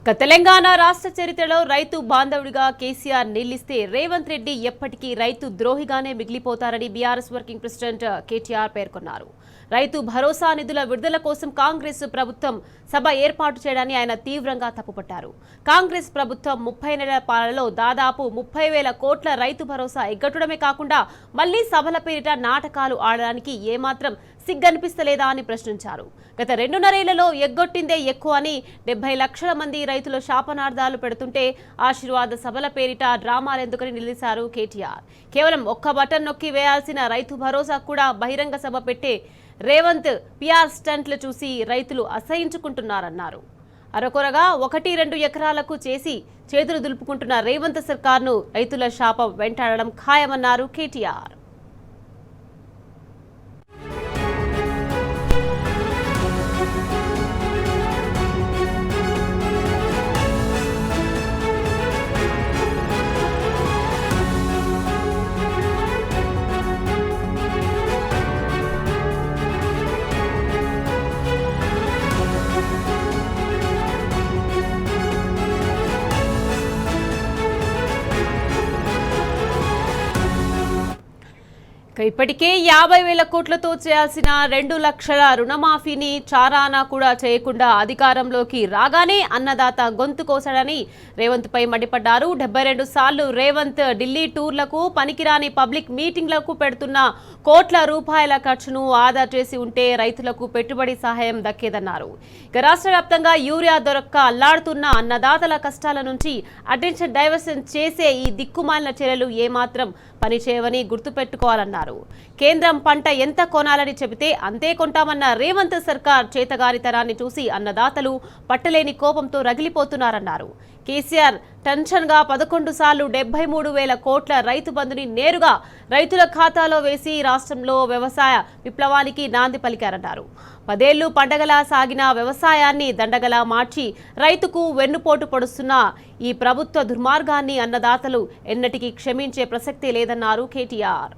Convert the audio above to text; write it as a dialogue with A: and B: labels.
A: తెలంగాణ రాష్ట్ర చరిత్రలో రైతు బాంధవుడిగా కేసీఆర్ నిలిస్తే రేవంత్ రెడ్డి ఎప్పటికీ రైతు ద్రోహిగానే మిగిలిపోతారని బీఆర్ఎస్ వర్కింగ్ ప్రెసిడెంట్ కేటీఆర్ పేర్కొన్నారు. రైతు భరోసా నిధుల విడుదల కోసం కాంగ్రెస్ ప్రభుత్వం సభ ఏర్పాటు చేయడాన్ని ఆయన తీవ్రంగా తప్పుపట్టారు. కాంగ్రెస్ ప్రభుత్వం 30 నెలల పాలనలో దాదాపు 30,000 కోట్ల రైతు భరోసా ఎగ్గొట్టడమే కాకుండా మళ్లీ సభల పేరిట నాటకాలు ఆడడానికి ఏమాత్రం సిగ్గనిపిస్తలేదా అని ప్రశ్నించారు. గత 2.5 ఏళ్లలో ఎగ్గొట్టిందే ఎక్కువ అని 70 లక్షల మంది రైతుల శాపనార్థాలు పెడుతుంటే ఆశీర్వాద సభల పేరిట డ్రామాలెందుకని నిలిచారు కేటీఆర్. కేవలం ఒక్క బటన్ నొక్కి వేయాల్సిన రైతు భరోసా కూడా బహిరంగ సభ పెట్టే రేవంత్ పిఆర్ స్టంట్లు చూసి రైతులు అసహించుకుంటున్నారన్నారు. అరకొరగా 1-2 ఎకరాలకు చేసి చేతులు దులుపుకుంటున్న రేవంత్ సర్కార్ను రైతుల శాపం వెంటాడడం ఖాయమన్నారు కేటీఆర్. ఇప్పటికే 50,000 కోట్లతో చేయాల్సిన 2 లక్షల రుణమాఫీని చారానా కూడా చేయకుండా అధికారంలోకి రాగానే అన్నదాత గొంతు కోసాడని రేవంత్ పై మండిపడ్డారు. 72 సార్లు రేవంత్ ఢిల్లీ టూర్లకు పనికిరాని పబ్లిక్ మీటింగ్లకు పెడుతున్న కోట్ల రూపాయల ఖర్చును ఆదా చేసి ఉంటే రైతులకు పెట్టుబడి సహాయం దక్కేదన్నారు. ఇక రాష్ట్ర వ్యాప్తంగా యూరియా దొరక్క అల్లాడుతున్న అన్నదాతల కష్టాల నుంచి అటెన్షన్ డైవర్షన్ చేసే ఈ దిక్కుమాలిన చర్యలు ఏమాత్రం పనిచేయవని గుర్తుపెట్టుకోవాలన్నారు. కేంద్రం పంట ఎంత కొనాలని చెబితే అంతే కొంటామన్న రేవంత్ సర్కార్ చేతగారితనాన్ని చూసి అన్నదాతలు పట్టలేని కోపంతో రగిలిపోతున్నారన్నారు. కేసీఆర్ టెన్షన్ గా 11 సార్లు 73,000 కోట్ల రైతు బంధుని నేరుగా రైతుల ఖాతాలో వేసి రాష్ట్రంలో వ్యవసాయ విప్లవానికి నాంది పలికారన్నారు. 10 ఏళ్లు పండగలా సాగిన వ్యవసాయాన్ని దండగలా మార్చి రైతుకు వెన్నుపోటు పొడుస్తున్న ఈ ప్రభుత్వ దుర్మార్గాన్ని అన్నదాతలు ఎన్నటికీ క్షమించే ప్రసక్తే లేదన్నారు కేటీఆర్.